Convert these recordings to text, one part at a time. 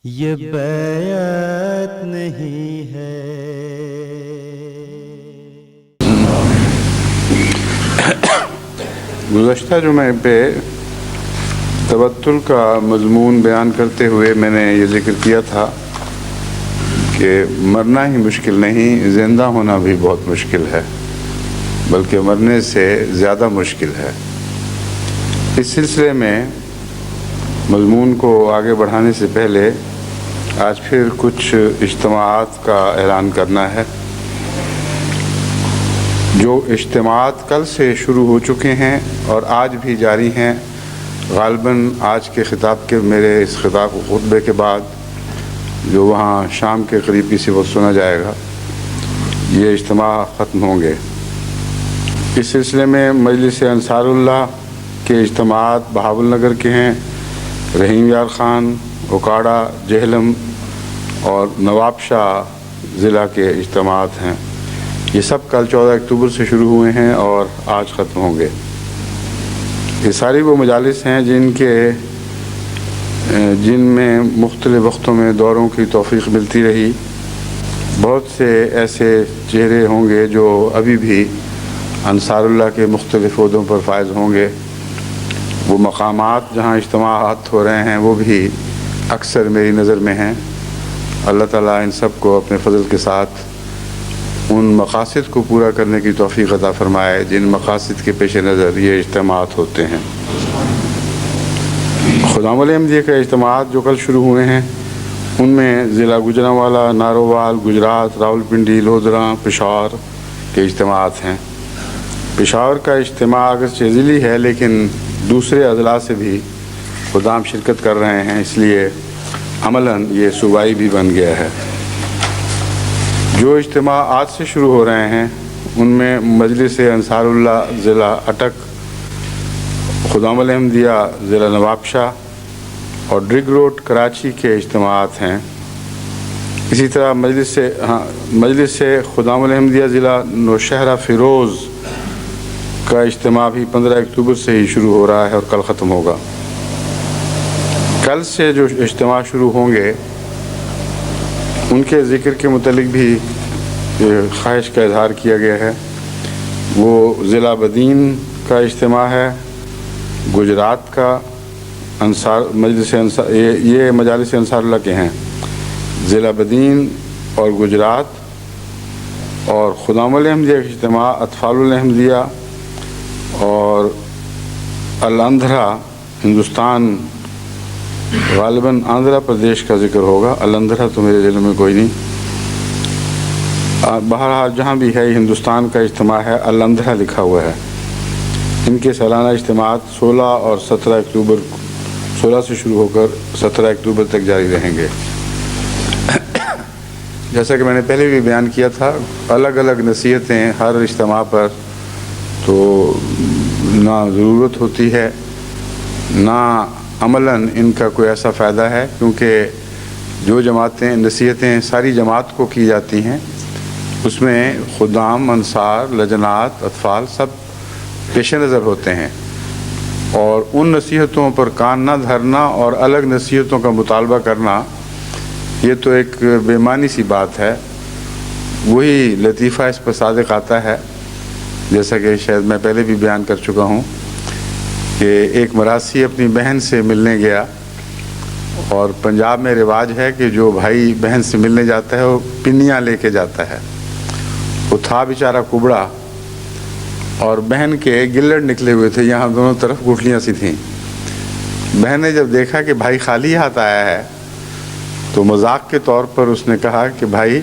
یہ بیعت نہیں ہے۔ گزشتہ جمعے پہ تبتل کا مضمون بیان کرتے ہوئے میں نے یہ ذکر کیا تھا کہ مرنا ہی مشکل نہیں، زندہ ہونا بھی بہت مشکل ہے، بلکہ مرنے سے زیادہ مشکل ہے۔ اس سلسلے میں مضمون کو آگے بڑھانے سے پہلے آج پھر کچھ اجتماعات کا اعلان کرنا ہے۔ جو اجتماعات کل سے شروع ہو چکے ہیں اور آج بھی جاری ہیں، غالباً آج کے خطاب کے میرے اس خطبے کے بعد جو وہاں شام کے قریب کسی وقت سنا جائے گا، یہ اجتماع ختم ہوں گے۔ اس سلسلے میں مجلس انصار اللہ کے اجتماعات بہاول نگر کے ہیں، رحیم یار خان، اوکاڑا، جہلم اور نواب شاہ ضلع کے اجتماعات ہیں۔ یہ سب کل 14 اکتوبر سے شروع ہوئے ہیں اور آج ختم ہوں گے۔ یہ ساری وہ مجالس ہیں جن میں مختلف وقتوں میں دوروں کی توفیق ملتی رہی۔ بہت سے ایسے چہرے ہوں گے جو ابھی بھی انصار اللہ کے مختلف عہدوں پر فائز ہوں گے۔ وہ مقامات جہاں اجتماعات ہو رہے ہیں وہ بھی اکثر میری نظر میں ہیں۔ اللہ تعالیٰ ان سب کو اپنے فضل کے ساتھ ان مقاصد کو پورا کرنے کی توفیق عطا فرمائے جن مقاصد کے پیش نظر یہ اجتماعات ہوتے ہیں۔ خدام احمدیہ کے اجتماعات جو کل شروع ہوئے ہیں ان میں ضلع گوجرانوالا، نارووال، گجرات، راولپنڈی، لودھراں، پشاور کے اجتماعات ہیں۔ پشاور کا اجتماع اگرچہ ضلعی ہے لیکن دوسرے اضلاع سے بھی خدام شرکت کر رہے ہیں، اس لیے عملاً یہ صوبائی بھی بن گیا ہے۔ جو اجتماع آج سے شروع ہو رہے ہیں ان میں مجلس انصار اللہ ضلع اٹک، خدام احمدیہ ضلع نواب شاہ اور ڈرگ روڈ کراچی کے اجتماعات ہیں۔ اسی طرح مجلس خدام احمدیہ ضلع نوشہرہ فیروز کا اجتماع بھی 15 اکتوبر سے ہی شروع ہو رہا ہے اور کل ختم ہوگا۔ کل سے جو اجتماع شروع ہوں گے ان کے ذکر کے متعلق بھی خواہش کا اظہار کیا گیا ہے۔ وہ ضلع بدین کا اجتماع ہے، گجرات کا یہ مجالس انصار اللہ کے ہیں، ضلع بدین اور گجرات، اور خدام الاحمدیہ کا اجتماع اطفال الاحمدیہ اور الندھرا، ہندوستان، غالباً آندھرا پردیش کا ذکر ہوگا، الندھرا تو میرے ذہن میں کوئی نہیں، بہرحال جہاں بھی ہے ہندوستان کا اجتماع ہے، الندھرا لکھا ہوا ہے۔ ان کے سالانہ اجتماعات 16 اور 17 اکتوبر 16 سے شروع ہو کر 17 اکتوبر تک جاری رہیں گے۔ جیسا کہ میں نے پہلے بھی بیان کیا تھا، الگ الگ نصیحتیں ہر اجتماع پر تو نہ ضرورت ہوتی ہے نہ عملاً ان کا کوئی ایسا فائدہ ہے، کیونکہ جو نصیحتیں ساری جماعت کو کی جاتی ہیں اس میں خدام، انصار، لجنات، اطفال سب پیش نظر ہوتے ہیں، اور ان نصیحتوں پر کان نہ دھرنا اور الگ نصیحتوں کا مطالبہ کرنا یہ تو ایک بے معنی سی بات ہے۔ وہی لطیفہ اس پر صادق آتا ہے، جیسا کہ شاید میں پہلے بھی بیان کر چکا ہوں کہ ایک مراسی اپنی بہن سے ملنے گیا، اور پنجاب میں رواج ہے کہ جو بھائی بہن سے ملنے جاتا ہے وہ پنیاں لے کے جاتا ہے۔ وہ تھا بیچارہ کبڑا اور بہن کے گلڑ نکلے ہوئے تھے، یہاں دونوں طرف گٹھلیاں سی تھیں۔ بہن نے جب دیکھا کہ بھائی خالی ہاتھ آیا ہے تو مذاق کے طور پر اس نے کہا کہ بھائی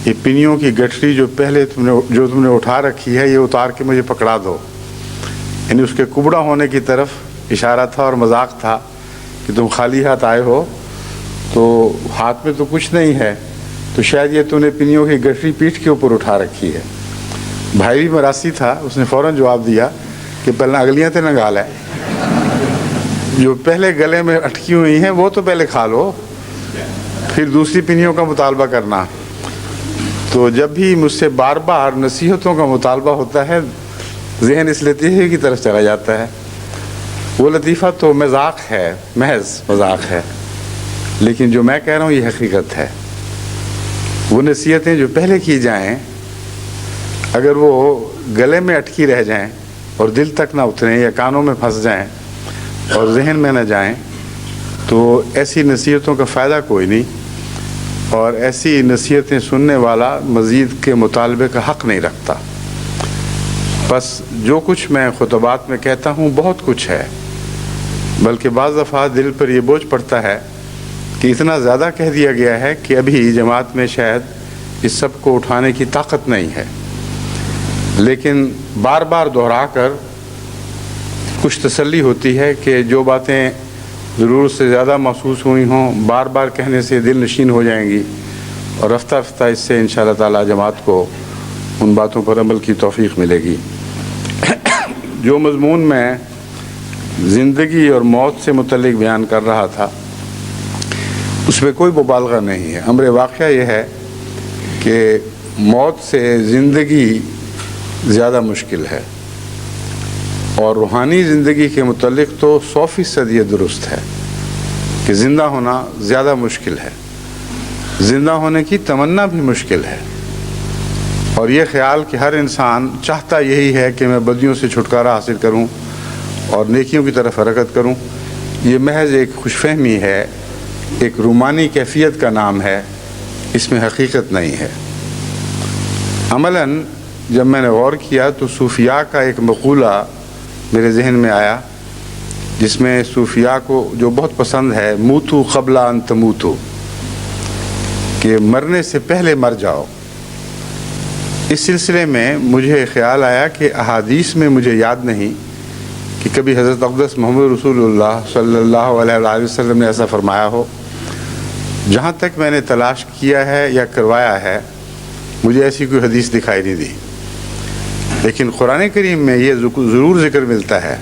یہ پنیوں کی گٹھلی جو تم نے اٹھا رکھی ہے یہ اتار کے مجھے پکڑا دو۔ یعنی اس کے کبڑا ہونے کی طرف اشارہ تھا اور مذاق تھا کہ تم خالی ہاتھ آئے ہو تو ہاتھ میں تو کچھ نہیں ہے، تو شاید یہ تم نے پنیوں کی گٹھلی پیٹھ کے اوپر اٹھا رکھی ہے۔ بھائی بھی مراسی تھا، اس نے فوراً جواب دیا کہ پہلے اگلیاں تے نگال ہے، جو پہلے گلے میں اٹکی ہوئی ہیں وہ تو پہلے کھا لو، پھر دوسری پنیوں کا مطالبہ کرنا۔ تو جب بھی مجھ سے بار بار نصیحتوں کا مطالبہ ہوتا ہے ذہن اس لطیفے کی طرف چلا جاتا ہے۔ وہ لطیفہ تو مذاق ہے، محض مذاق ہے۔ لیکن جو میں کہہ رہا ہوں یہ حقیقت ہے. وہ نصیحتیں جو پہلے کی جائیں اگر وہ گلے میں اٹکی رہ جائیں اور دل تک نہ اتریں یا کانوں میں پھنس جائیں اور ذہن میں نہ جائیں تو ایسی نصیحتوں کا فائدہ کوئی نہیں, اور ایسی نصیحتیں سننے والا مزید کے مطالبے کا حق نہیں رکھتا. بس جو کچھ میں خطبات میں کہتا ہوں بہت کچھ ہے, بلکہ بعض دفعہ دل پر یہ بوجھ پڑتا ہے کہ اتنا زیادہ کہہ دیا گیا ہے کہ ابھی جماعت میں شاید اس سب کو اٹھانے کی طاقت نہیں ہے. لیکن بار بار دہرا کر کچھ تسلی ہوتی ہے کہ جو باتیں ضرورت سے زیادہ محسوس ہوئی ہوں بار بار کہنے سے دل نشین ہو جائیں گی, اور رفتہ رفتہ اس سے انشاءاللہ تعالی جماعت کو ان باتوں پر عمل کی توفیق ملے گی. جو مضمون میں زندگی اور موت سے متعلق بیان کر رہا تھا اس میں کوئی مبالغہ نہیں ہے. امر واقعہ یہ ہے کہ موت سے زندگی زیادہ مشکل ہے, اور روحانی زندگی کے متعلق تو 100% یہ درست ہے کہ زندہ ہونا زیادہ مشکل ہے, زندہ ہونے کی تمنا بھی مشکل ہے. اور یہ خیال کہ ہر انسان چاہتا یہی ہے کہ میں بدیوں سے چھٹکارا حاصل کروں اور نیکیوں کی طرف حرکت کروں, یہ محض ایک خوش فہمی ہے, ایک رومانی کیفیت کا نام ہے, اس میں حقیقت نہیں ہے. عملاً جب میں نے غور کیا تو صوفیاء کا ایک مقولہ میرے ذہن میں آیا جس میں صوفیاء کو جو بہت پسند ہے, موتو قبل ان تموتو, کہ مرنے سے پہلے مر جاؤ. اس سلسلے میں مجھے خیال آیا کہ احادیث میں مجھے یاد نہیں کہ کبھی حضرت اقدس محمد رسول اللہ صلی اللہ علیہ وآلہ وسلم نے ایسا فرمایا ہو. جہاں تک میں نے تلاش کیا ہے یا کروایا ہے مجھے ایسی کوئی حدیث دکھائی نہیں دی, لیکن قرآن کریم میں یہ ضرور ذکر ملتا ہے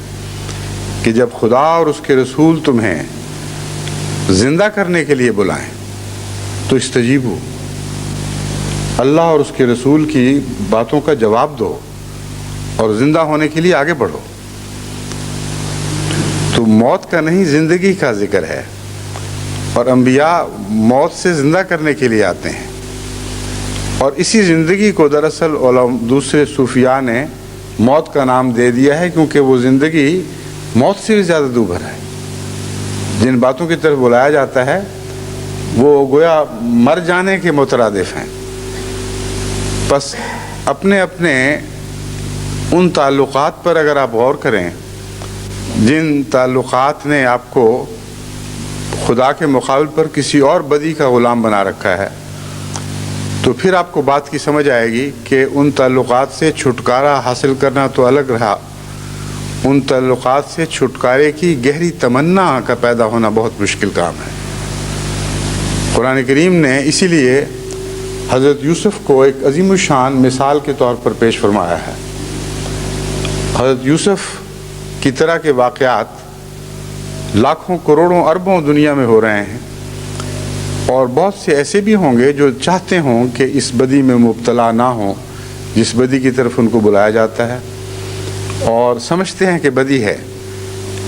کہ جب خدا اور اس کے رسول تمہیں زندہ کرنے کے لیے بلائیں تو استجیبو, اللہ اور اس کے رسول کی باتوں کا جواب دو اور زندہ ہونے کے لیے آگے بڑھو. تو موت کا نہیں زندگی کا ذکر ہے, اور انبیاء موت سے زندہ کرنے کے لیے آتے ہیں, اور اسی زندگی کو دراصل دوسرے صوفیاء نے موت کا نام دے دیا ہے کیونکہ وہ زندگی موت سے بھی زیادہ دوبھر ہے. جن باتوں کی طرف بلایا جاتا ہے وہ گویا مر جانے کے مترادف ہیں. بس اپنے اپنے ان تعلقات پر اگر آپ غور کریں جن تعلقات نے آپ کو خدا کے مقابل پر کسی اور بدی کا غلام بنا رکھا ہے, تو پھر آپ کو بات کی سمجھ آئے گی کہ ان تعلقات سے چھٹکارا حاصل کرنا تو الگ رہا, ان تعلقات سے چھٹکارے کی گہری تمنا کا پیدا ہونا بہت مشکل کام ہے. قرآن کریم نے اسی لیے حضرت یوسف کو ایک عظیم الشان مثال کے طور پر پیش فرمایا ہے. حضرت یوسف کی طرح کے واقعات لاکھوں کروڑوں اربوں دنیا میں ہو رہے ہیں, اور بہت سے ایسے بھی ہوں گے جو چاہتے ہوں کہ اس بدی میں مبتلا نہ ہوں جس بدی کی طرف ان کو بلایا جاتا ہے, اور سمجھتے ہیں کہ بدی ہے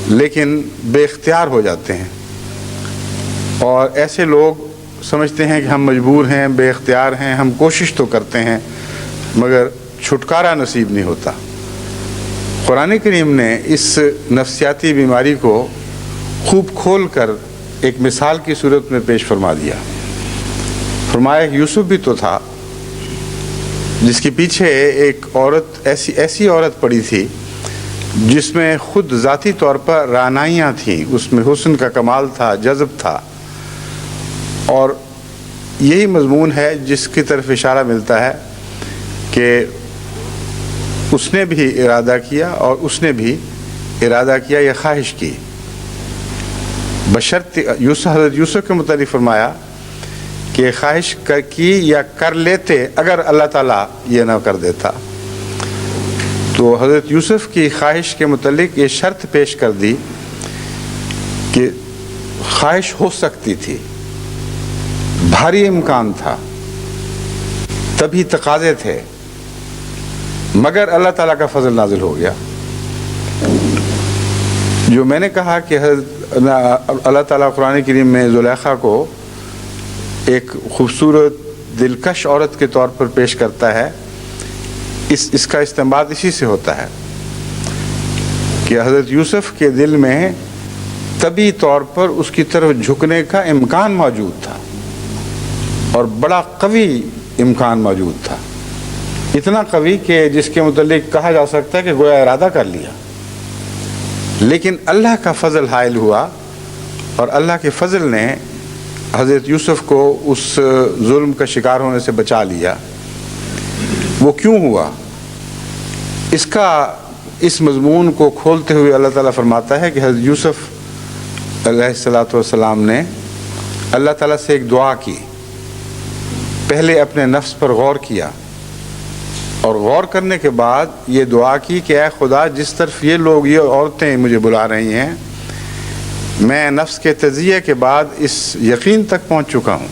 لیکن بے اختیار ہو جاتے ہیں. اور ایسے لوگ سمجھتے ہیں کہ ہم مجبور ہیں, بے اختیار ہیں, ہم کوشش تو کرتے ہیں مگر چھٹکارا نصیب نہیں ہوتا. قرآن کریم نے اس نفسیاتی بیماری کو خوب کھول کر ایک مثال کی صورت میں پیش فرما دیا. فرمایا یوسف بھی تو تھا جس کے پیچھے ایک عورت ایسی عورت پڑی تھی جس میں خود ذاتی طور پر رعنائیاں تھیں, اس میں حسن کا کمال تھا, جذب تھا. اور یہی مضمون ہے جس کی طرف اشارہ ملتا ہے کہ اس نے بھی ارادہ کیا اور اس نے بھی ارادہ کیا یا خواہش کی, بشرط حضرت یوسف کے متعلق فرمایا کہ خواہش کی یا کر لیتے اگر اللہ تعالیٰ یہ نہ کر دیتا. تو حضرت یوسف کی خواہش کے متعلق یہ شرط پیش کر دی کہ خواہش ہو سکتی تھی, بھاری امکان تھا, تبھی تقاضے تھے, مگر اللہ تعالیٰ کا فضل نازل ہو گیا. جو میں نے کہا کہ اللہ تعالیٰ قرآن کریم میں زلیخا کو ایک خوبصورت دلکش عورت کے طور پر پیش کرتا ہے، اس کا استنباط اسی سے ہوتا ہے کہ حضرت یوسف کے دل میں طبعی طور پر اس کی طرف جھکنے کا امکان موجود تھا، اور بڑا قوی امکان موجود تھا، اتنا قوی کہ جس کے متعلق کہا جا سکتا ہے کہ گویا ارادہ کر لیا۔ لیکن اللہ کا فضل حائل ہوا، اور اللہ کے فضل نے حضرت یوسف کو اس ظلم کا شکار ہونے سے بچا لیا۔ وہ کیوں ہوا؟ اس مضمون کو کھولتے ہوئے اللہ تعالیٰ فرماتا ہے کہ حضرت یوسف علیہ السلام نے اللہ تعالیٰ سے ایک دعا کی، پہلے اپنے نفس پر غور کیا، اور غور کرنے کے بعد یہ دعا کی کہ اے خدا، جس طرف یہ لوگ، یہ عورتیں مجھے بلا رہی ہیں، میں نفس کے تجزیے کے بعد اس یقین تک پہنچ چکا ہوں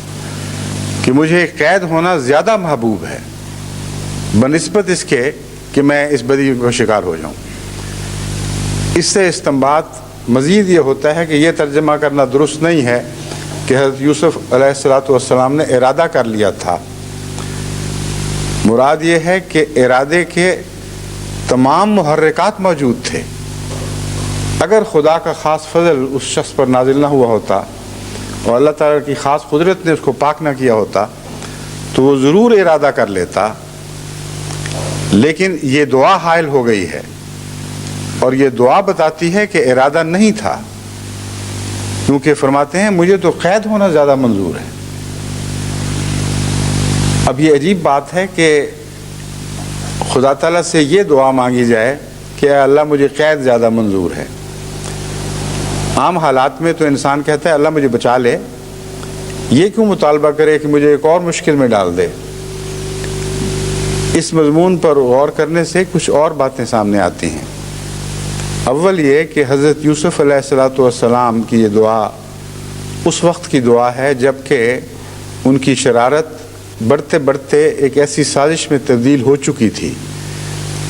کہ مجھے قید ہونا زیادہ محبوب ہے بنسبت اس کے کہ میں اس بدی کا شکار ہو جاؤں۔ اس سے استنباط مزید یہ ہوتا ہے کہ یہ ترجمہ کرنا درست نہیں ہے کہ حضرت یوسف علیہ السلام نے ارادہ کر لیا تھا۔ مراد یہ ہے کہ ارادے کے تمام محرکات موجود تھے۔ اگر خدا کا خاص فضل اس شخص پر نازل نہ ہوا ہوتا اور اللہ تعالیٰ کی خاص قدرت نے اس کو پاک نہ کیا ہوتا تو وہ ضرور ارادہ کر لیتا، لیکن یہ دعا حائل ہو گئی ہے، اور یہ دعا بتاتی ہے کہ ارادہ نہیں تھا، کیونکہ فرماتے ہیں مجھے تو قید ہونا زیادہ منظور ہے۔ اب یہ عجیب بات ہے کہ خدا تعالیٰ سے یہ دعا مانگی جائے کہ اے اللہ مجھے قید زیادہ منظور ہے۔ عام حالات میں تو انسان کہتا ہے اللہ مجھے بچا لے، یہ کیوں مطالبہ کرے کہ مجھے ایک اور مشکل میں ڈال دے؟ اس مضمون پر غور کرنے سے کچھ اور باتیں سامنے آتی ہیں۔ اول یہ کہ حضرت یوسف علیہ السلام کی یہ دعا اس وقت کی دعا ہے جب کہ ان کی شرارت بڑھتے بڑھتے ایک ایسی سازش میں تبدیل ہو چکی تھی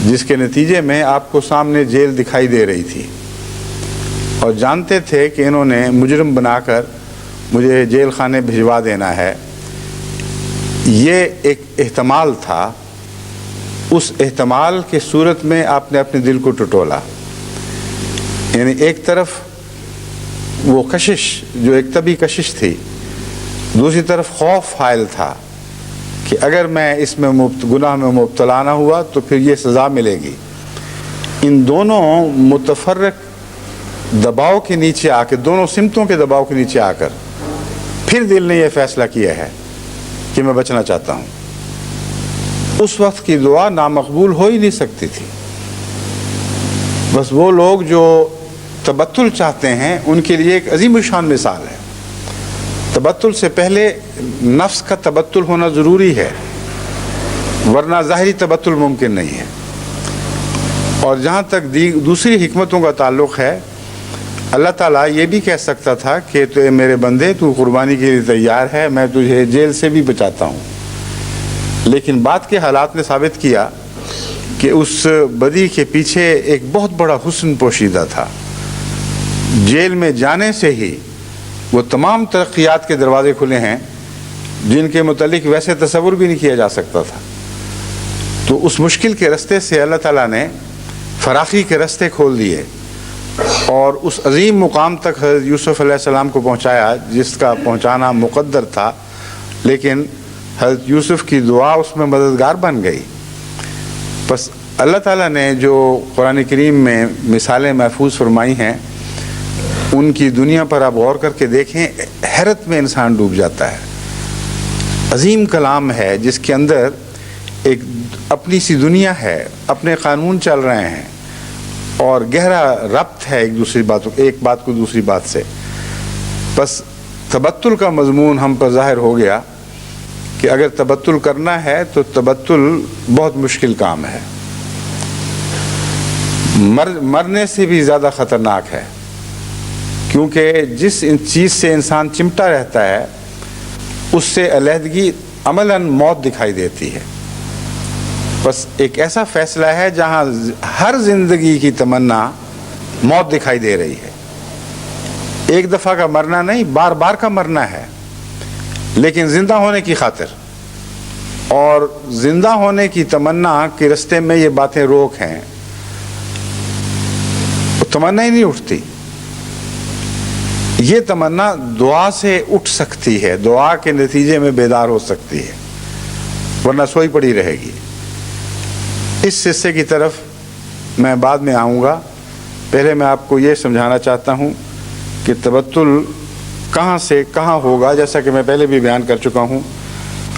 جس کے نتیجے میں آپ کو سامنے جیل دکھائی دے رہی تھی، اور جانتے تھے کہ انہوں نے مجرم بنا کر مجھے جیل خانے بھجوا دینا ہے۔ یہ ایک احتمال تھا، اس احتمال کے صورت میں آپ نے اپنے دل کو ٹٹولا، یعنی ایک طرف وہ کشش جو ایک طبعی کشش تھی، دوسری طرف خوف حائل تھا کہ اگر میں اس میں گناہ میں مبتلا نہ ہوا تو پھر یہ سزا ملے گی۔ ان دونوں متفرق دباؤ کے نیچے آ کے، دونوں سمتوں کے دباؤ کے نیچے آ کر پھر دل نے یہ فیصلہ کیا ہے کہ میں بچنا چاہتا ہوں۔ اس وقت کی دعا نامقبول ہو ہی نہیں سکتی تھی۔ بس وہ لوگ جو تبتل چاہتے ہیں ان کے لیے ایک عظیم الشان مثال ہے۔ تبتل سے پہلے نفس کا تبتل ہونا ضروری ہے، ورنہ ظاہری تبتل ممکن نہیں ہے۔ اور جہاں تک دوسری حکمتوں کا تعلق ہے، اللہ تعالیٰ یہ بھی کہہ سکتا تھا کہ تو میرے بندے تو قربانی کے لیے تیار ہے، میں تجھے جیل سے بھی بچاتا ہوں، لیکن بعد کے حالات نے ثابت کیا کہ اس بدی کے پیچھے ایک بہت بڑا حسن پوشیدہ تھا۔ جیل میں جانے سے ہی وہ تمام ترقیات کے دروازے کھلے ہیں جن کے متعلق ویسے تصور بھی نہیں کیا جا سکتا تھا۔ تو اس مشکل کے رستے سے اللہ تعالیٰ نے فراخی کے رستے کھول دیے اور اس عظیم مقام تک حضرت یوسف علیہ السلام کو پہنچایا جس کا پہنچانا مقدر تھا، لیکن حضرت یوسف کی دعا اس میں مددگار بن گئی۔ بس اللہ تعالیٰ نے جو قرآن کریم میں مثالیں محفوظ فرمائی ہیں ان کی دنیا پر آپ غور کر کے دیکھیں، حیرت میں انسان ڈوب جاتا ہے۔ عظیم کلام ہے جس کے اندر ایک اپنی سی دنیا ہے، اپنے قانون چل رہے ہیں، اور گہرا ربط ہے ایک بات کو دوسری بات سے۔ بس تبتل کا مضمون ہم پر ظاہر ہو گیا کہ اگر تبتل کرنا ہے تو تبتل بہت مشکل کام ہے، مرنے سے بھی زیادہ خطرناک ہے، کیونکہ جس چیز سے انسان چمٹا رہتا ہے اس سے علیحدگی عملاً موت دکھائی دیتی ہے۔ بس ایک ایسا فیصلہ ہے جہاں ہر زندگی کی تمنا موت دکھائی دے رہی ہے. ایک دفعہ کا مرنا نہیں، بار بار کا مرنا ہے، لیکن زندہ ہونے کی خاطر. اور زندہ ہونے کی تمنا کے رستے میں یہ باتیں روک ہیں، تمنا ہی نہیں اٹھتی. یہ تمنا دعا سے اٹھ سکتی ہے، دعا کے نتیجے میں بیدار ہو سکتی ہے، ورنہ سوئی پڑی رہے گی. اس حصے کی طرف میں بعد میں آؤں گا. پہلے میں آپ کو یہ سمجھانا چاہتا ہوں کہ تبتل کہاں سے کہاں ہوگا. جیسا کہ میں پہلے بھی بیان کر چکا ہوں،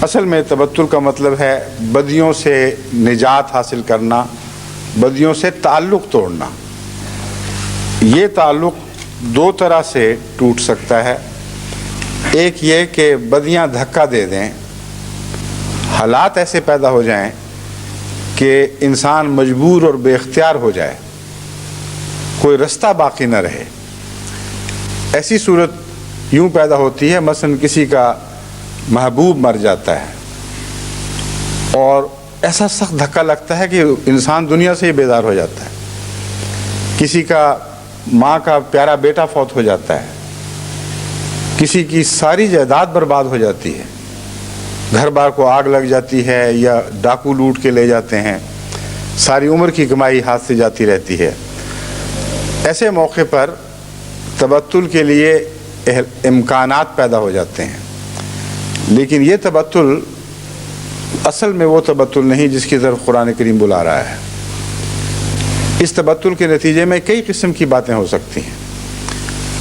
اصل میں تبتل کا مطلب ہے بدیوں سے نجات حاصل کرنا، بدیوں سے تعلق توڑنا. یہ تعلق دو طرح سے ٹوٹ سکتا ہے. ایک یہ کہ بدیاں دھکا دے دیں، حالات ایسے پیدا ہو جائیں کہ انسان مجبور اور بے اختیار ہو جائے، کوئی رستہ باقی نہ رہے. ایسی صورت یوں پیدا ہوتی ہے، مثلا کسی کا محبوب مر جاتا ہے اور ایسا سخت دھکا لگتا ہے کہ انسان دنیا سے ہی بیدار ہو جاتا ہے. کسی کا ماں کا پیارا بیٹا فوت ہو جاتا ہے، کسی کی ساری جائیداد برباد ہو جاتی ہے، گھر بار کو آگ لگ جاتی ہے یا ڈاکو لوٹ کے لے جاتے ہیں، ساری عمر کی کمائی ہاتھ سے جاتی رہتی ہے. ایسے موقع پر تبتل کے لیے امکانات پیدا ہو جاتے ہیں. لیکن یہ تبتل اصل میں وہ تبتل نہیں جس کی طرف قرآن کریم بلا رہا ہے. اس تبتل کے نتیجے میں کئی قسم کی باتیں ہو سکتی ہیں.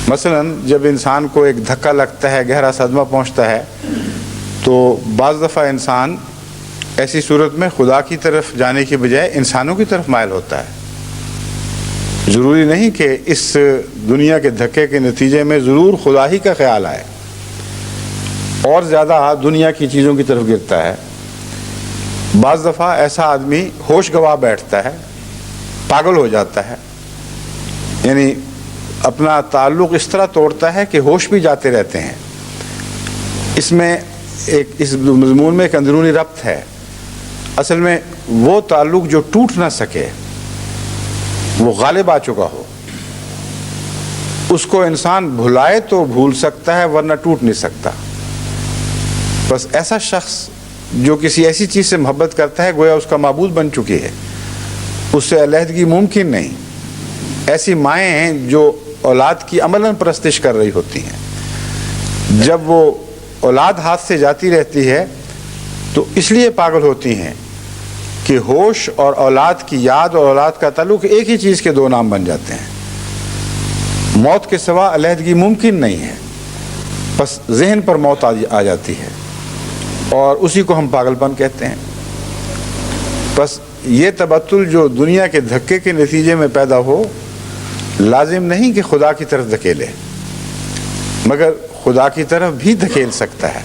مثلا جب انسان کو ایک دھکا لگتا ہے، گہرا صدمہ پہنچتا ہے، تو بعض دفعہ انسان ایسی صورت میں خدا کی طرف جانے کی بجائے انسانوں کی طرف مائل ہوتا ہے. ضروری نہیں کہ اس دنیا کے دھکے کے نتیجے میں ضرور خدا ہی کا خیال آئے، اور زیادہ دنیا کی چیزوں کی طرف گرتا ہے. بعض دفعہ ایسا آدمی ہوش گنوا بیٹھتا ہے، پاگل ہو جاتا ہے، یعنی اپنا تعلق اس طرح توڑتا ہے کہ ہوش بھی جاتے رہتے ہیں. اس میں اس مضمون میں ایک اندرونی ربط ہے. اصل میں وہ تعلق جو ٹوٹ نہ سکے، وہ غالب آ چکا ہو، اس کو انسان بھلائے تو بھول سکتا ہے، ورنہ ٹوٹ نہیں سکتا. بس ایسا شخص جو کسی ایسی چیز سے محبت کرتا ہے گویا اس کا معبود بن چکی ہے، اس سے علیحدگی ممکن نہیں. ایسی مائیں ہیں جو اولاد کی عملاً پرستش کر رہی ہوتی ہیں. جب وہ اولاد ہاتھ سے جاتی رہتی ہے تو اس لیے پاگل ہوتی ہیں کہ ہوش اور اولاد کی یاد اور اولاد کا تعلق ایک ہی چیز کے دو نام بن جاتے ہیں. موت کے سوا علیحدگی ممکن نہیں ہے، بس ذہن پر موت آ جاتی ہے اور اسی کو ہم پاگل پن کہتے ہیں. بس یہ تبتل جو دنیا کے دھکے کے نتیجے میں پیدا ہو، لازم نہیں کہ خدا کی طرف دھکیلے، مگر خدا کی طرف بھی دھکیل سکتا ہے.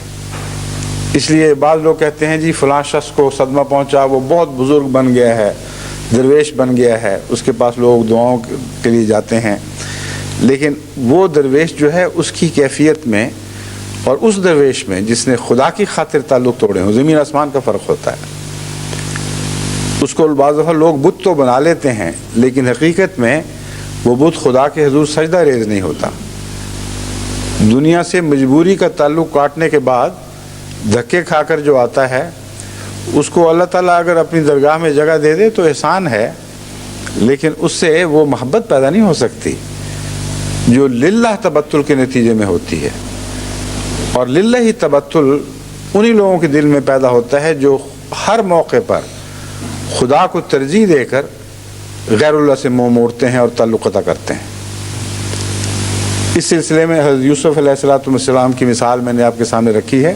اس لیے بعض لوگ کہتے ہیں جی فلاں شخص کو صدمہ پہنچا، وہ بہت بزرگ بن گیا ہے، درویش بن گیا ہے، اس کے پاس لوگ دعاؤں کے لیے جاتے ہیں. لیکن وہ درویش جو ہے اس کی کیفیت میں اور اس درویش میں جس نے خدا کی خاطر تعلق توڑے ہوں، زمین آسمان کا فرق ہوتا ہے. اس کو بعض دفعہ لوگ بت تو بنا لیتے ہیں، لیکن حقیقت میں وہ بت خدا کے حضور سجدہ ریز نہیں ہوتا. دنیا سے مجبوری کا تعلق کاٹنے کے بعد دھکے کھا کر جو آتا ہے، اس کو اللہ تعالیٰ اگر اپنی درگاہ میں جگہ دے دے تو احسان ہے، لیکن اس سے وہ محبت پیدا نہیں ہو سکتی جو للہ تبتل کے نتیجے میں ہوتی ہے. اور للہ ہی تبتل انہی لوگوں کے دل میں پیدا ہوتا ہے جو ہر موقع پر خدا کو ترجیح دے کر غیر اللہ سے منہ موڑتے ہیں اور تعلق قطع کرتے ہیں. اس سلسلے میں حضرت یوسف علیہ السلام کی مثال میں نے آپ کے سامنے رکھی ہے.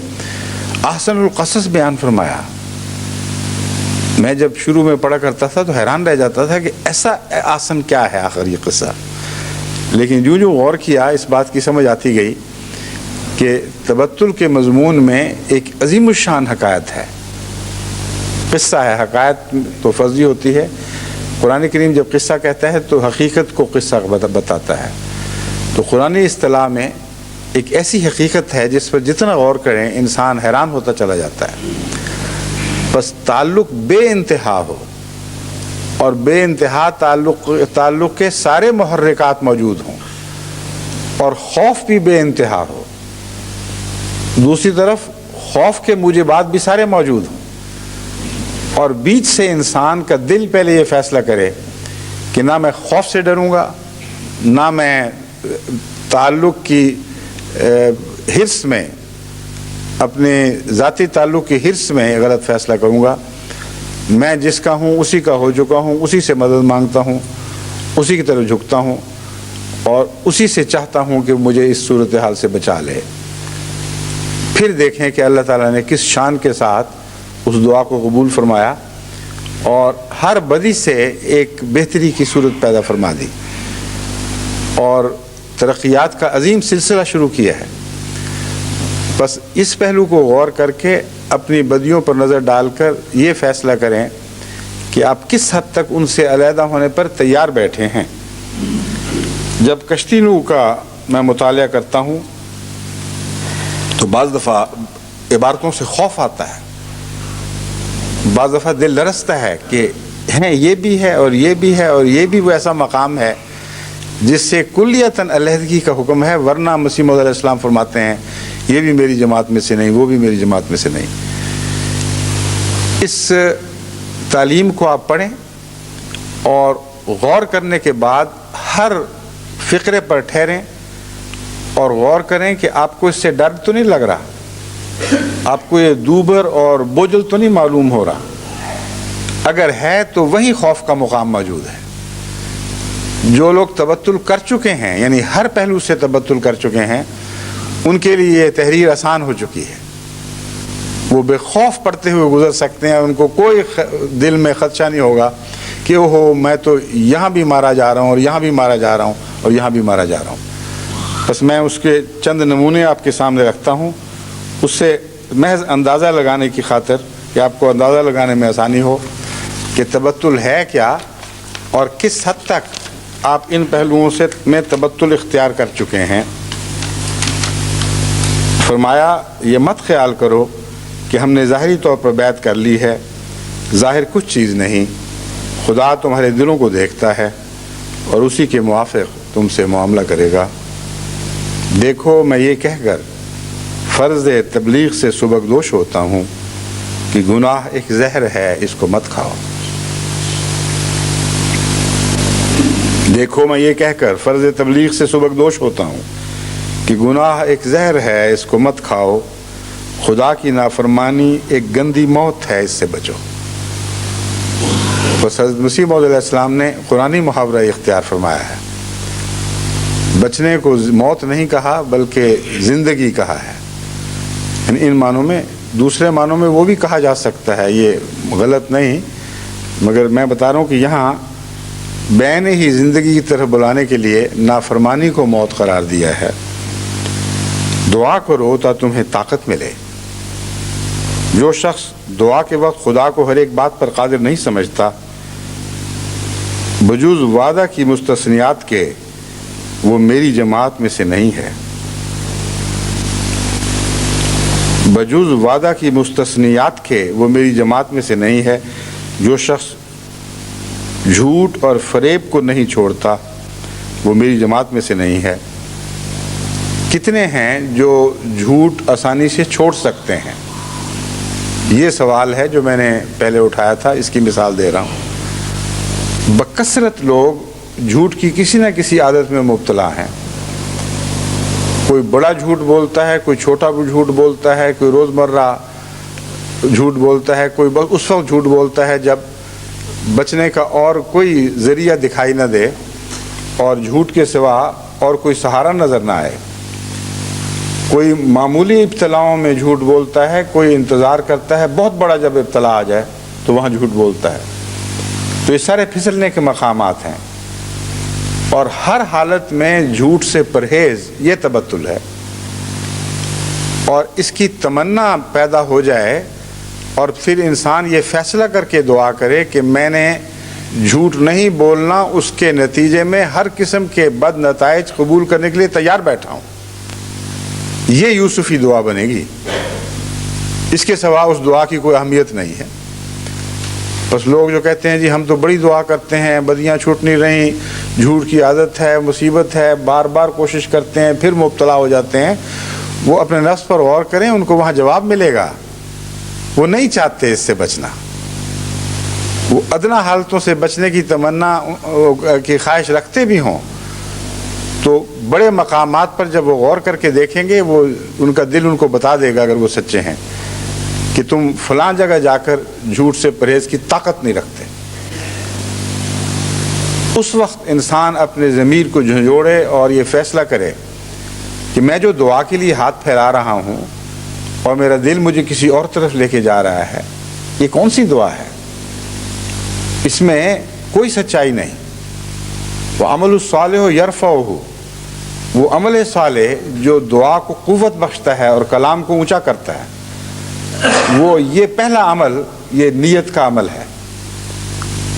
احسن القصص بیان فرمایا. میں جب شروع میں پڑھا کرتا تھا تو حیران رہ جاتا تھا کہ ایسا آسن کیا ہے آخر یہ قصہ. لیکن جو غور کیا اس بات کی سمجھ آتی گئی کہ تبتل کے مضمون میں ایک عظیم الشان حکایت ہے، قصہ ہے. حکایت تو فرضی ہوتی ہے. قرآن کریم جب قصہ کہتا ہے تو حقیقت کو قصہ بتاتا ہے. تو قرآن اصطلاح میں ایک ایسی حقیقت ہے جس پر جتنا غور کریں انسان حیران ہوتا چلا جاتا ہے. بس تعلق بے انتہا ہو اور بے انتہا تعلق کے سارے محرکات موجود ہوں اور خوف بھی بے انتہا ہو، دوسری طرف خوف کے موجبات بھی سارے موجود ہوں، اور بیچ سے انسان کا دل پہلے یہ فیصلہ کرے کہ نہ میں خوف سے ڈروں گا، نہ میں تعلق کی حرص میں، اپنے ذاتی تعلق کی حرص میں غلط فیصلہ کروں گا، میں جس کا ہوں اسی کا ہو چکا ہوں، اسی سے مدد مانگتا ہوں، اسی کی طرف جھکتا ہوں اور اسی سے چاہتا ہوں کہ مجھے اس صورتحال سے بچا لے۔ پھر دیکھیں کہ اللہ تعالیٰ نے کس شان کے ساتھ اس دعا کو قبول فرمایا اور ہر بدی سے ایک بہتری کی صورت پیدا فرما دی اور ترقیات کا عظیم سلسلہ شروع کیا ہے۔ بس اس پہلو کو غور کر کے اپنی بدیوں پر نظر ڈال کر یہ فیصلہ کریں کہ آپ کس حد تک ان سے علیحدہ ہونے پر تیار بیٹھے ہیں۔ جب کشتی نوح کا میں مطالعہ کرتا ہوں تو بعض دفعہ عبارتوں سے خوف آتا ہے، بعض دفعہ دل لرزتا ہے کہ ہیں یہ بھی ہے اور یہ بھی ہے اور یہ بھی وہ ایسا مقام ہے جس سے کلیتاً علیحدگی کا حکم ہے، ورنہ مسیح موعود علیہ السلام فرماتے ہیں یہ بھی میری جماعت میں سے نہیں، وہ بھی میری جماعت میں سے نہیں۔ اس تعلیم کو آپ پڑھیں اور غور کرنے کے بعد ہر فقرے پر ٹھہریں اور غور کریں کہ آپ کو اس سے ڈر تو نہیں لگ رہا، آپ کو یہ دوبر اور بوجھل تو نہیں معلوم ہو رہا، اگر ہے تو وہی خوف کا مقام موجود ہے۔ جو لوگ تبتل کر چکے ہیں، یعنی ہر پہلو سے تبتل کر چکے ہیں، ان کے لیے یہ تحریر آسان ہو چکی ہے، وہ بے خوف پڑھتے ہوئے گزر سکتے ہیں، ان کو کوئی دل میں خدشہ نہیں ہوگا کہ اوہو میں تو یہاں بھی مارا جا رہا ہوں اور یہاں بھی مارا جا رہا ہوں اور یہاں بھی مارا جا رہا ہوں۔ بس میں اس کے چند نمونے آپ کے سامنے رکھتا ہوں، اس سے محض اندازہ لگانے کی خاطر کہ آپ کو اندازہ لگانے میں آسانی ہو کہ تبتل ہے کیا اور کس حد تک آپ ان پہلوؤں سے میں تبتل اختیار کر چکے ہیں۔ فرمایا یہ مت خیال کرو کہ ہم نے ظاہری طور پر بیعت کر لی ہے، ظاہر کچھ چیز نہیں، خدا تمہارے دلوں کو دیکھتا ہے اور اسی کے موافق تم سے معاملہ کرے گا۔ دیکھو میں یہ کہہ کر فرض تبلیغ سے سبکدوش ہوتا ہوں کہ گناہ ایک زہر ہے، اس کو مت کھاؤ۔ دیکھو میں یہ کہہ کر فرض تبلیغ سے سبکدوش ہوتا ہوں کہ گناہ ایک زہر ہے، اس کو مت کھاؤ، خدا کی نافرمانی ایک گندی موت ہے، اس سے بچو۔ بس حضرت مسیح موعود علیہ السلام نے قرآنی محاورہ اختیار فرمایا ہے، بچنے کو موت نہیں کہا بلکہ زندگی کہا ہے۔ ان معنوں میں، دوسرے معنوں میں وہ بھی کہا جا سکتا ہے، یہ غلط نہیں، مگر میں بتا رہا ہوں کہ یہاں بین ہی زندگی کی طرف بلانے کے لیے نافرمانی کو موت قرار دیا ہے۔ دعا کرو تا تمہیں طاقت ملے۔ جو شخص دعا کے وقت خدا کو ہر ایک بات پر قادر نہیں سمجھتا، بجوز وعدہ کی مستثنیات کے وہ میری جماعت میں سے نہیں ہے۔ بجوز وعدہ کی مستثنیات کے وہ میری جماعت میں سے نہیں ہے۔ جو شخص جھوٹ اور فریب کو نہیں چھوڑتا وہ میری جماعت میں سے نہیں ہے۔ کتنے ہیں جو جھوٹ آسانی سے چھوڑ سکتے ہیں؟ یہ سوال ہے جو میں نے پہلے اٹھایا تھا، اس کی مثال دے رہا ہوں۔ بکثرت لوگ جھوٹ کی کسی نہ کسی عادت میں مبتلا ہیں۔ کوئی بڑا جھوٹ بولتا ہے، کوئی چھوٹا جھوٹ بولتا ہے، کوئی روزمرہ جھوٹ بولتا ہے، کوئی بس اس وقت جھوٹ بولتا ہے جب بچنے کا اور کوئی ذریعہ دکھائی نہ دے اور جھوٹ کے سوا اور کوئی سہارا نظر نہ آئے۔ کوئی معمولی ابتلاؤں میں جھوٹ بولتا ہے، کوئی انتظار کرتا ہے بہت بڑا جب ابتلا آ جائے تو وہاں جھوٹ بولتا ہے۔ تو یہ سارے پھسلنے کے مقامات ہیں، اور ہر حالت میں جھوٹ سے پرہیز یہ تبتل ہے، اور اس کی تمنا پیدا ہو جائے اور پھر انسان یہ فیصلہ کر کے دعا کرے کہ میں نے جھوٹ نہیں بولنا، اس کے نتیجے میں ہر قسم کے بد نتائج قبول کرنے کے لیے تیار بیٹھا ہوں، یہ یوسفی دعا بنے گی۔ اس کے سوا اس دعا کی کوئی اہمیت نہیں ہے۔ بس لوگ جو کہتے ہیں جی ہم تو بڑی دعا کرتے ہیں، بدیاں چھوٹ نہیں رہیں، جھوٹ کی عادت ہے، مصیبت ہے، بار بار کوشش کرتے ہیں پھر مبتلا ہو جاتے ہیں، وہ اپنے نفس پر غور کریں، ان کو وہاں جواب ملے گا۔ وہ نہیں چاہتے اس سے بچنا، وہ ادنا حالتوں سے بچنے کی تمنا کی خواہش رکھتے بھی ہوں تو بڑے مقامات پر جب وہ غور کر کے دیکھیں گے، وہ ان کا دل ان کو بتا دے گا اگر وہ سچے ہیں کہ تم فلاں جگہ جا کر جھوٹ سے پرہیز کی طاقت نہیں رکھتے۔ اس وقت انسان اپنے ضمیر کو جھنجھوڑے اور یہ فیصلہ کرے کہ میں جو دعا کے لیے ہاتھ پھیلا رہا ہوں اور میرا دل مجھے کسی اور طرف لے کے جا رہا ہے، یہ کون سی دعا ہے؟ اس میں کوئی سچائی نہیں۔ وَعَمَلُ الصَّالِحُ يَرْفَعُهُ، وہ عمل صالح جو دعا کو قوت بخشتا ہے اور کلام کو اونچا کرتا ہے، وہ یہ پہلا عمل یہ نیت کا عمل ہے۔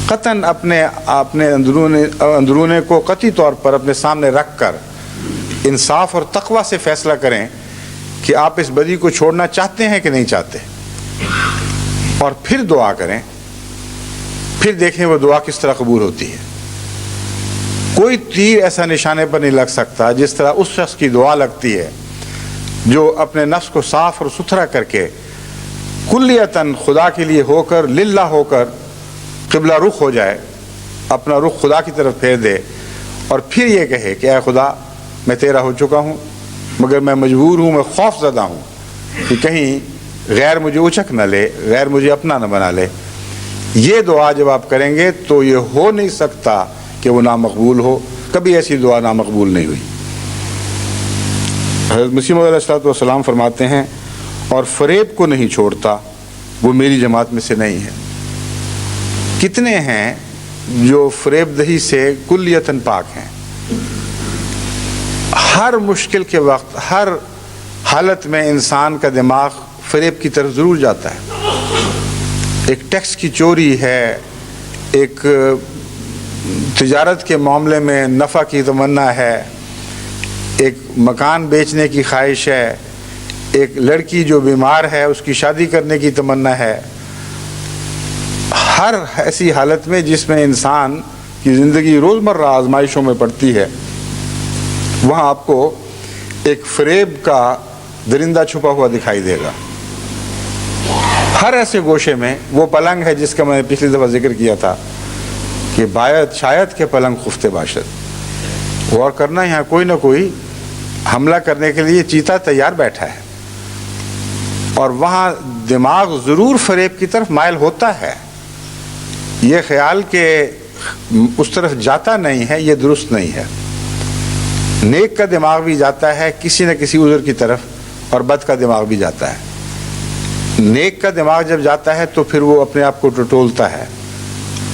قطعاً اپنے اندرونے کو قطعی طور پر اپنے سامنے رکھ کر انصاف اور تقوی سے فیصلہ کریں کہ آپ اس بدی کو چھوڑنا چاہتے ہیں کہ نہیں چاہتے، اور پھر دعا کریں، پھر دیکھیں وہ دعا کس طرح قبول ہوتی ہے۔ کوئی تیر ایسا نشانے پر نہیں لگ سکتا جس طرح اس شخص کی دعا لگتی ہے جو اپنے نفس کو صاف اور ستھرا کر کے کلیتاً خدا کے لیے ہو کر، للہ ہو کر قبلہ رخ ہو جائے، اپنا رخ خدا کی طرف پھیر دے، اور پھر یہ کہے کہ اے خدا میں تیرا ہو چکا ہوں، مگر میں مجبور ہوں، میں خوف زدہ ہوں کہ کہیں غیر مجھے اچک نہ لے، غیر مجھے اپنا نہ بنا لے۔ یہ دعا جب آپ کریں گے تو یہ ہو نہیں سکتا کہ وہ نامقبول ہو، کبھی ایسی دعا نامقبول نہیں ہوئی۔ حضرت مسیح موعود علیہ السلام فرماتے ہیں اور فریب کو نہیں چھوڑتا وہ میری جماعت میں سے نہیں ہے۔ کتنے ہیں جو فریب دہی سے کلیتاً پاک ہیں؟ ہر مشکل کے وقت، ہر حالت میں انسان کا دماغ فریب کی طرف ضرور جاتا ہے۔ ایک ٹیکس کی چوری ہے، ایک تجارت کے معاملے میں نفع کی تمنا ہے، ایک مکان بیچنے کی خواہش ہے، ایک لڑکی جو بیمار ہے اس کی شادی کرنے کی تمنا ہے۔ ہر ایسی حالت میں جس میں انسان کی زندگی روزمرہ آزمائشوں میں پڑتی ہے، وہاں آپ کو ایک فریب کا درندہ چھپا ہوا دکھائی دے گا۔ ہر ایسے گوشے میں وہ پلنگ ہے جس کا میں نے پچھلی دفعہ ذکر کیا تھا کہ شاید کے پلنگ خفتے باشد، غور کرنا یہاں کوئی نہ کوئی حملہ کرنے کے لیے چیتا تیار بیٹھا ہے، اور وہاں دماغ ضرور فریب کی طرف مائل ہوتا ہے۔ یہ خیال کہ اس طرف جاتا نہیں ہے، یہ درست نہیں ہے۔ نیک کا دماغ بھی جاتا ہے کسی نہ کسی عذر کی طرف، اور بد کا دماغ بھی جاتا ہے۔ نیک کا دماغ جب جاتا ہے تو پھر وہ اپنے آپ کو ٹٹولتا ہے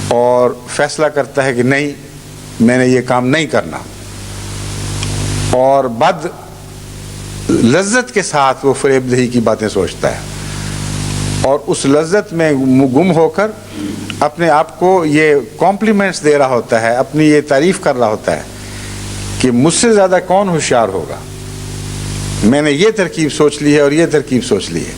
اور فیصلہ کرتا ہے کہ نہیں، میں نے یہ کام نہیں کرنا، اور بد لذت کے ساتھ وہ فریب دہی کی باتیں سوچتا ہے، اور اس لذت میں گم ہو کر اپنے آپ کو یہ کمپلیمنٹس دے رہا ہوتا ہے، اپنی یہ تعریف کر رہا ہوتا ہے کہ مجھ سے زیادہ کون ہوشیار ہوگا، میں نے یہ ترکیب سوچ لی ہے اور یہ ترکیب سوچ لی ہے۔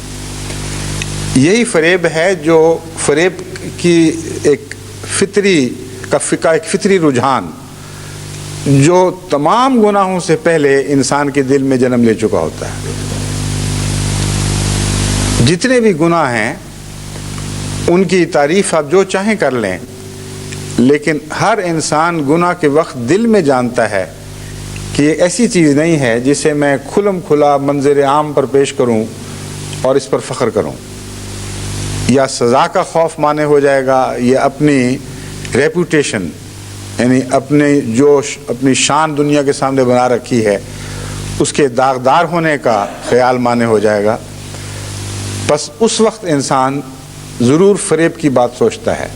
یہی فریب ہے جو فریب کی ایک فطری رجحان جو تمام گناہوں سے پہلے انسان کے دل میں جنم لے چکا ہوتا ہے۔ جتنے بھی گناہ ہیں ان کی تعریف آپ جو چاہیں کر لیں، لیکن ہر انسان گناہ کے وقت دل میں جانتا ہے کہ یہ ایسی چیز نہیں ہے جسے میں کھلم کھلا منظر عام پر پیش کروں اور اس پر فخر کروں، یا سزا کا خوف مانے ہو جائے گا، یا اپنی ریپوٹیشن یعنی اپنی شان دنیا کے سامنے بنا رکھی ہے اس کے داغدار ہونے کا خیال مانے ہو جائے گا۔ بس اس وقت انسان ضرور فریب کی بات سوچتا ہے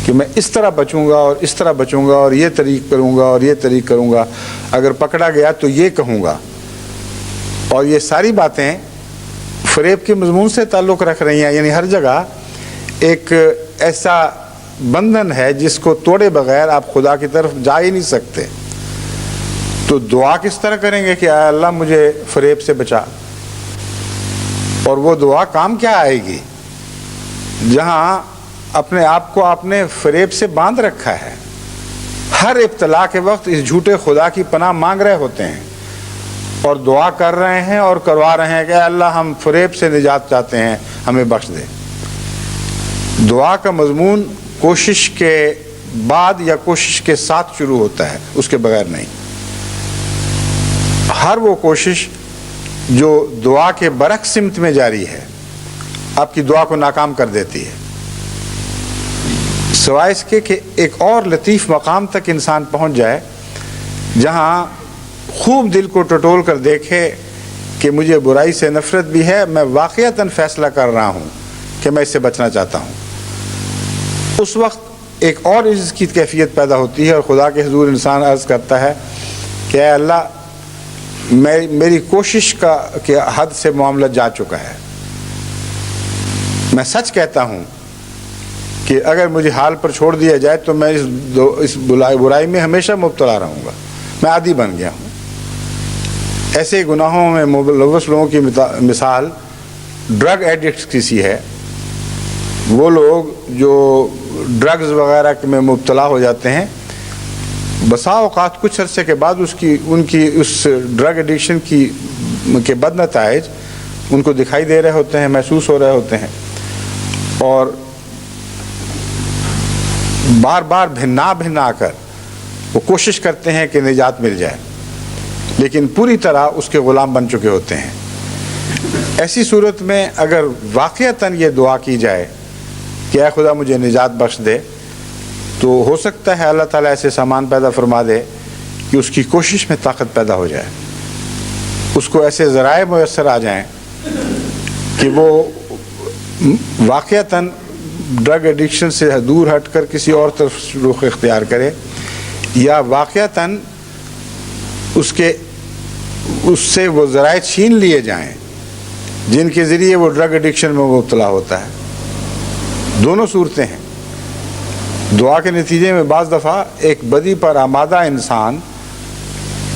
کہ میں اس طرح بچوں گا اور اس طرح بچوں گا اور یہ طریق کروں گا اور یہ طریق کروں گا، اگر پکڑا گیا تو یہ کہوں گا، اور یہ ساری باتیں فریب کے مضمون سے تعلق رکھ رہی ہیں۔ یعنی ہر جگہ ایک ایسا بندھن ہے جس کو توڑے بغیر آپ خدا کی طرف جا ہی نہیں سکتے۔ تو دعا کس طرح کریں گے کہ اے اللہ مجھے فریب سے بچا، اور وہ دعا کام کیا آئے گی؟ جہاں اپنے آپ کو آپ نے فریب سے باندھ رکھا ہے. ہر ابتلا کے وقت اس جھوٹے خدا کی پناہ مانگ رہے ہوتے ہیں اور دعا کر رہے ہیں اور کروا رہے ہیں کہ اے اللہ ہم فریب سے نجات چاہتے ہیں, ہمیں بخش دے. دعا کا مضمون کوشش کے بعد یا کوشش کے ساتھ شروع ہوتا ہے, اس کے بغیر نہیں. ہر وہ کوشش جو دعا کے برعکس سمت میں جاری ہے آپ کی دعا کو ناکام کر دیتی ہے, سوائے اس کے کہ ایک اور لطیف مقام تک انسان پہنچ جائے جہاں خوب دل کو ٹٹول کر دیکھے کہ مجھے برائی سے نفرت بھی ہے, میں واقعتاً فیصلہ کر رہا ہوں کہ میں اس سے بچنا چاہتا ہوں. اس وقت ایک اور عجز کی کیفیت پیدا ہوتی ہے اور خدا کے حضور انسان عرض کرتا ہے کہ اے اللہ میری کوشش کا کہ حد سے معاملہ جا چکا ہے. میں سچ کہتا ہوں کہ اگر مجھے حال پر چھوڑ دیا جائے تو میں اس برائی میں ہمیشہ مبتلا رہوں گا, میں عادی بن گیا ہوں. ایسے گناہوں میں ملوث لوگوں کی مثال ڈرگ ایڈکٹس کی سی ہے. وہ لوگ جو ڈرگز وغیرہ میں مبتلا ہو جاتے ہیں, بسا اوقات کچھ عرصے کے بعد ان کی اس ڈرگ ایڈکشن کے بد نتائج ان کو دکھائی دے رہے ہوتے ہیں, محسوس ہو رہے ہوتے ہیں, اور بار بار بھنا کر وہ کوشش کرتے ہیں کہ نجات مل جائے, لیکن پوری طرح اس کے غلام بن چکے ہوتے ہیں. ایسی صورت میں اگر واقعتاً یہ دعا کی جائے کہ اے خدا مجھے نجات بخش دے, تو ہو سکتا ہے اللہ تعالیٰ ایسے سامان پیدا فرما دے کہ اس کی کوشش میں طاقت پیدا ہو جائے, اس کو ایسے ذرائع میسر آ جائیں کہ وہ واقعتاً ڈرگ ایڈکشن سے دور ہٹ کر کسی اور طرف رخ اختیار کرے, یا واقعتاً اس سے وہ ذرائع چھین لیے جائیں جن کے ذریعے وہ ڈرگ ایڈکشن میں مبتلا ہوتا ہے. دونوں صورتیں ہیں. دعا کے نتیجے میں بعض دفعہ ایک بدی پر آمادہ انسان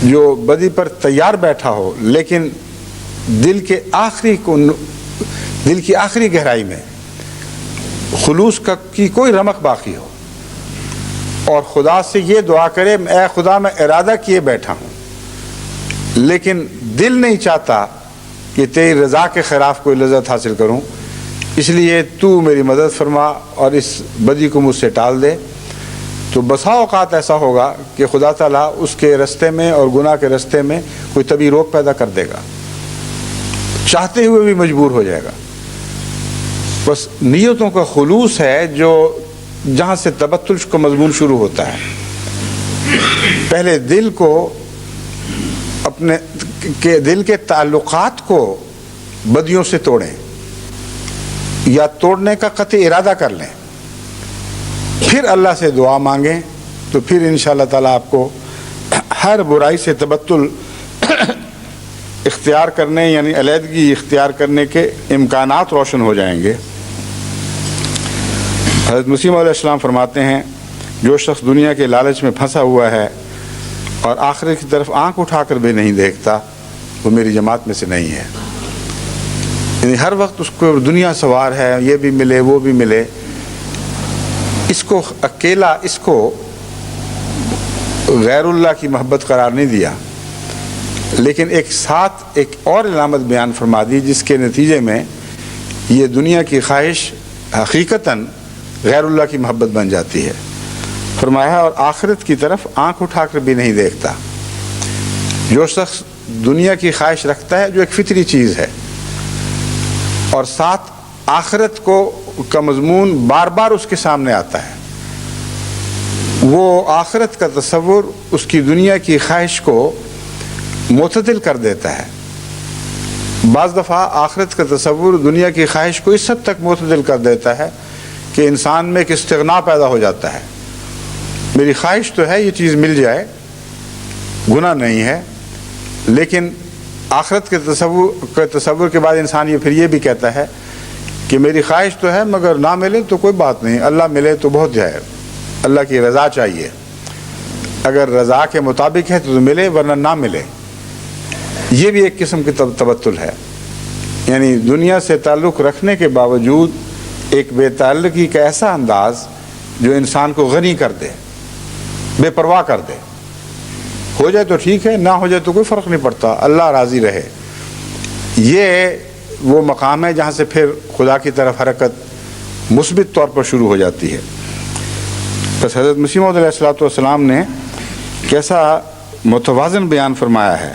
جو بدی پر تیار بیٹھا ہو, لیکن دل کی آخری گہرائی میں خلوص کی کوئی رمق باقی ہو, اور خدا سے یہ دعا کرے اے خدا میں ارادہ کیے بیٹھا ہوں لیکن دل نہیں چاہتا کہ تیری رضا کے خلاف کوئی لذت حاصل کروں, اس لیے تو میری مدد فرما اور اس بدی کو مجھ سے ٹال دے. تو بسا اوقات ایسا ہوگا کہ خدا تعالیٰ اس کے رستے میں اور گناہ کے رستے میں کوئی طبی روک پیدا کر دے گا, چاہتے ہوئے بھی مجبور ہو جائے گا. بس نیتوں کا خلوص ہے جو جہاں سے تبتل کا مضمون شروع ہوتا ہے. پہلے دل کو اپنے دل کے تعلقات کو بدیوں سے توڑیں یا توڑنے کا قطعی ارادہ کر لیں, پھر اللہ سے دعا مانگیں, تو پھر انشاءاللہ تعالیٰ آپ کو ہر برائی سے تبتل اختیار کرنے یعنی علیحدگی اختیار کرنے کے امکانات روشن ہو جائیں گے. حضرت مسیح علیہ السلام فرماتے ہیں جو شخص دنیا کے لالچ میں پھنسا ہوا ہے اور آخرت کی طرف آنکھ اٹھا کر بھی نہیں دیکھتا وہ میری جماعت میں سے نہیں ہے. یعنی ہر وقت اس کو دنیا سوار ہے, یہ بھی ملے وہ بھی ملے, اس کو اکیلا اس کو غیر اللہ کی محبت قرار نہیں دیا, لیکن ایک ساتھ ایک اور علامت بیان فرما دی جس کے نتیجے میں یہ دنیا کی خواہش حقیقتاً غیر اللہ کی محبت بن جاتی ہے. فرمایا اور آخرت کی طرف آنکھ اٹھا کر بھی نہیں دیکھتا. جو شخص دنیا کی خواہش رکھتا ہے جو ایک فطری چیز ہے, اور ساتھ آخرت کا مضمون بار بار اس کے سامنے آتا ہے, وہ آخرت کا تصور اس کی دنیا کی خواہش کو معتدل کر دیتا ہے. بعض دفعہ آخرت کا تصور دنیا کی خواہش کو اس حد تک معتدل کر دیتا ہے کہ انسان میں ایک استغنا پیدا ہو جاتا ہے. میری خواہش تو ہے یہ چیز مل جائے, گناہ نہیں ہے, لیکن آخرت کے تصور کے بعد انسان یہ بھی کہتا ہے کہ میری خواہش تو ہے مگر نہ ملے تو کوئی بات نہیں, اللہ ملے تو بہت ہے, اللہ کی رضا چاہیے, اگر رضا کے مطابق ہے تو ملے ورنہ نہ ملے. یہ بھی ایک قسم کی تبتل ہے, یعنی دنیا سے تعلق رکھنے کے باوجود ایک بے تعلقی کا ایسا انداز جو انسان کو غنی کر دے، بے پرواہ کر دے. ہو جائے تو ٹھیک ہے، نہ ہو جائے تو کوئی فرق نہیں پڑتا، اللہ راضی رہے. یہ وہ مقام ہے جہاں سے پھر خدا کی طرف حرکت مثبت طور پر شروع ہو جاتی ہے. بس حضرت مسیح موعود علیہ الصلوۃ والسلام نے کیسا متوازن بیان فرمایا ہے.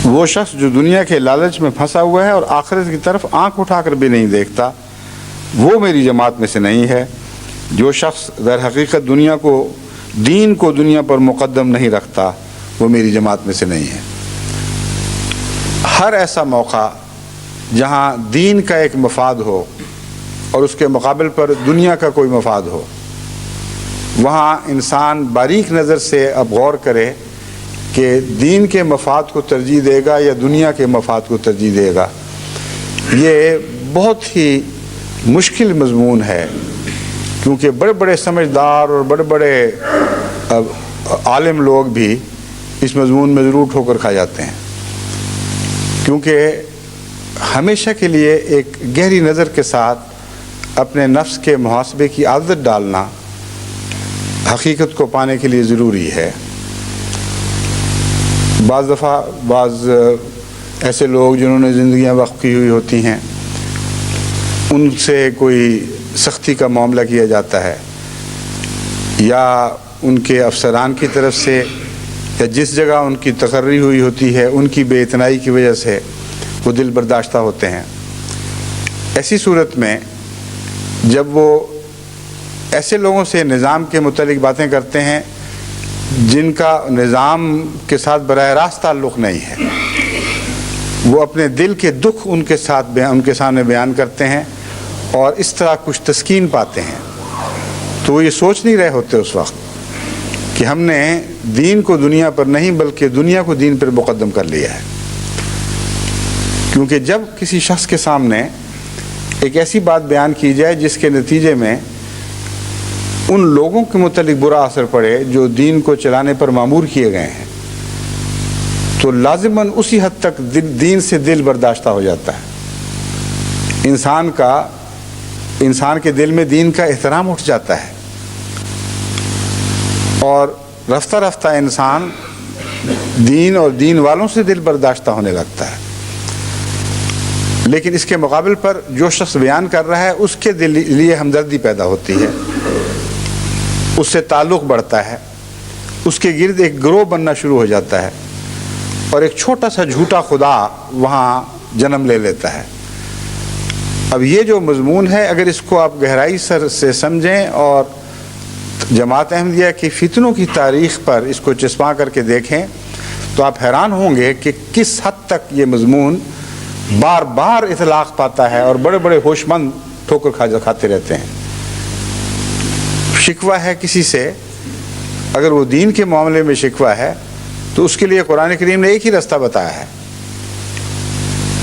وہ شخص جو دنیا کے لالچ میں پھنسا ہوا ہے اور آخرت کی طرف آنکھ اٹھا کر بھی نہیں دیکھتا، وہ میری جماعت میں سے نہیں ہے. جو شخص در حقیقت دین کو دنیا پر مقدم نہیں رکھتا، وہ میری جماعت میں سے نہیں ہے. ہر ایسا موقع جہاں دین کا ایک مفاد ہو اور اس کے مقابل پر دنیا کا کوئی مفاد ہو، وہاں انسان باریک نظر سے اب غور کرے کہ دین کے مفاد کو ترجیح دے گا یا دنیا کے مفاد کو ترجیح دے گا. یہ بہت ہی مشکل مضمون ہے، کیونکہ بڑے بڑے سمجھدار اور بڑے بڑے عالم لوگ بھی اس مضمون میں ضرور ٹھوکر کھا جاتے ہیں. کیونکہ ہمیشہ کے لیے ایک گہری نظر کے ساتھ اپنے نفس کے محاسبے کی عادت ڈالنا حقیقت کو پانے کے لیے ضروری ہے. بعض ایسے لوگ جنہوں نے زندگیاں وقف کی ہوئی ہوتی ہیں، ان سے کوئی سختی کا معاملہ کیا جاتا ہے، یا ان کے افسران کی طرف سے، یا جس جگہ ان کی تقرری ہوئی ہوتی ہے ان کی بے اتنائی کی وجہ سے وہ دل برداشتہ ہوتے ہیں. ایسی صورت میں جب وہ ایسے لوگوں سے نظام کے متعلق باتیں کرتے ہیں جن کا نظام کے ساتھ براہ راست تعلق نہیں ہے، وہ اپنے دل کے دکھ ان کے سامنے بیان کرتے ہیں اور اس طرح کچھ تسکین پاتے ہیں، تو وہ یہ سوچ نہیں رہے ہوتے اس وقت کہ ہم نے دین کو دنیا پر نہیں بلکہ دنیا کو دین پر مقدم کر لیا ہے. کیونکہ جب کسی شخص کے سامنے ایک ایسی بات بیان کی جائے جس کے نتیجے میں ان لوگوں کے متعلق برا اثر پڑے جو دین کو چلانے پر مامور کیے گئے ہیں، تو لازماً اسی حد تک دین سے دل برداشتہ ہو جاتا ہے. انسان کے دل میں دین کا احترام اٹھ جاتا ہے، اور رفتہ رفتہ انسان دین اور دین والوں سے دل برداشتہ ہونے لگتا ہے. لیکن اس کے مقابل پر جو شخص بیان کر رہا ہے اس کے لیے ہمدردی پیدا ہوتی ہے، اس سے تعلق بڑھتا ہے، اس کے گرد ایک گروہ بننا شروع ہو جاتا ہے، اور ایک چھوٹا سا جھوٹا خدا وہاں جنم لے لیتا ہے. اب یہ جو مضمون ہے، اگر اس کو آپ گہرائی سے سمجھیں اور جماعت احمدیہ کی فتنوں کی تاریخ پر اس کو چسپاں کر کے دیکھیں، تو آپ حیران ہوں گے کہ کس حد تک یہ مضمون بار بار اطلاق پاتا ہے اور بڑے بڑے ہوش مند ٹھوکر کھاتے رہتے ہیں. شکوہ ہے کسی سے، اگر وہ دین کے معاملے میں شکوہ ہے تو اس کے لیے قرآن کریم نے ایک ہی رستہ بتایا ہے،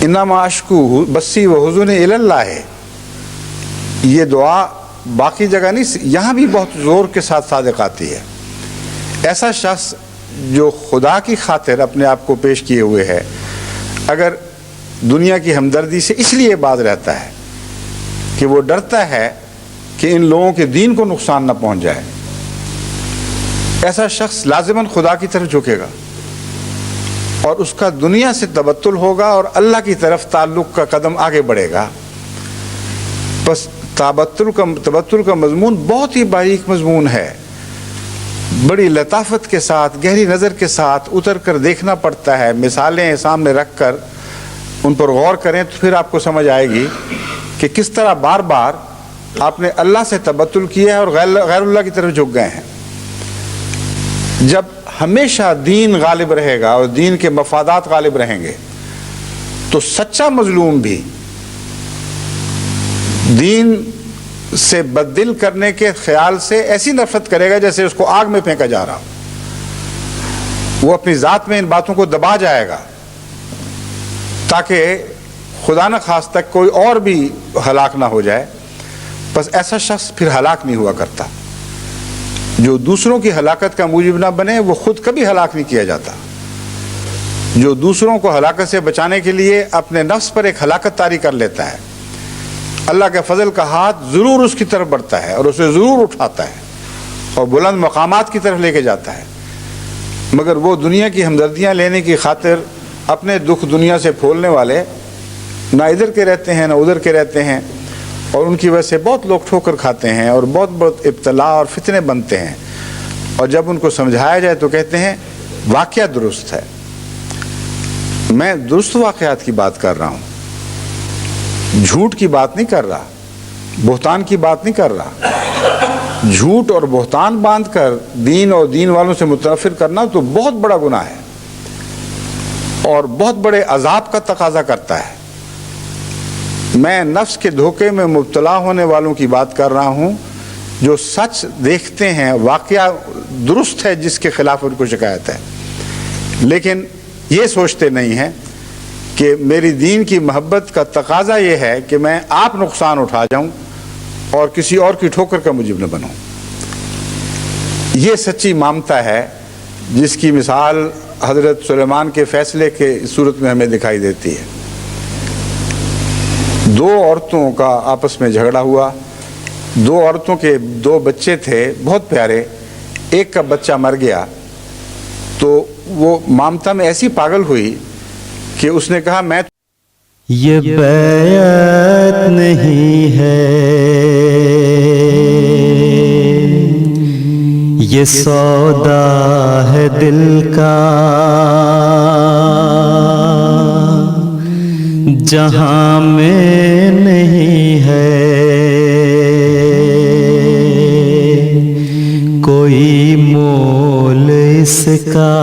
انما اشکو بسی و حزنی الی اللہ. یہ دعا باقی جگہ نہیں، یہاں بھی بہت زور کے ساتھ صادق آتی ہے. ایسا شخص جو خدا کی خاطر اپنے آپ کو پیش کیے ہوئے ہے، اگر دنیا کی ہمدردی سے اس لیے باز رہتا ہے کہ وہ ڈرتا ہے کہ ان لوگوں کے دین کو نقصان نہ پہنچ جائے، ایسا شخص لازماً خدا کی طرف جھکے گا اور اس کا دنیا سے تبتل ہوگا اور اللہ کی طرف تعلق کا قدم آگے بڑھے گا. بس تبتل کا مضمون بہت ہی باریک مضمون ہے، بڑی لطافت کے ساتھ گہری نظر کے ساتھ اتر کر دیکھنا پڑتا ہے. مثالیں سامنے رکھ کر ان پر غور کریں تو پھر آپ کو سمجھ آئے گی کہ کس طرح بار بار آپ نے اللہ سے تبتل کیا ہے اور غیر اللہ کی طرف جھک گئے ہیں. جب ہمیشہ دین غالب رہے گا اور دین کے مفادات غالب رہیں گے تو سچا مظلوم بھی دین سے بددل کرنے کے خیال سے ایسی نفرت کرے گا جیسے اس کو آگ میں پھینکا جا رہا ہو. وہ اپنی ذات میں ان باتوں کو دبا جائے گا تاکہ خدا نہ خواستہ کوئی اور بھی ہلاک نہ ہو جائے. بس ایسا شخص پھر ہلاک نہیں ہوا کرتا. جو دوسروں کی ہلاکت کا موجب نہ بنے وہ خود کبھی ہلاک نہیں کیا جاتا. جو دوسروں کو ہلاکت سے بچانے کے لیے اپنے نفس پر ایک ہلاکت طاری کر لیتا ہے اللہ کے فضل کا ہاتھ ضرور اس کی طرف بڑھتا ہے اور اسے ضرور اٹھاتا ہے اور بلند مقامات کی طرف لے کے جاتا ہے، مگر وہ دنیا کی ہمدردیاں لینے کی خاطر اپنے دکھ دنیا سے پھولنے والے نہ ادھر کے رہتے ہیں نہ ادھر کے رہتے ہیں، اور ان کی وجہ سے بہت لوگ ٹھوکر کھاتے ہیں اور بہت بہت ابتلا اور فتنے بنتے ہیں، اور جب ان کو سمجھایا جائے تو کہتے ہیں واقعہ درست ہے۔ میں درست واقعات کی بات کر رہا ہوں، جھوٹ کی بات نہیں کر رہا، بہتان کی بات نہیں کر رہا۔ جھوٹ اور بہتان باندھ کر دین اور دین والوں سے متنفر کرنا تو بہت بڑا گناہ ہے اور بہت بڑے عذاب کا تقاضا کرتا ہے۔ میں نفس کے دھوکے میں مبتلا ہونے والوں کی بات کر رہا ہوں جو سچ دیکھتے ہیں، واقعہ درست ہے جس کے خلاف ان کو شکایت ہے، لیکن یہ سوچتے نہیں ہیں کہ میری دین کی محبت کا تقاضا یہ ہے کہ میں آپ نقصان اٹھا جاؤں اور کسی اور کی ٹھوکر کا موجب نہ بنوں۔ یہ سچی ممتا ہے جس کی مثال حضرت سلیمان کے فیصلے کے صورت میں ہمیں دکھائی دیتی ہے۔ دو عورتوں کا آپس میں جھگڑا ہوا، دو عورتوں کے دو بچے تھے بہت پیارے، ایک کا بچہ مر گیا تو وہ مامتا میں ایسی پاگل ہوئی کہ اس نے کہا میں یہ بیعت نہیں ہے، یہ سودا ہے دل کا، جہاں میں نہیں ہے کوئی مول اس کا۔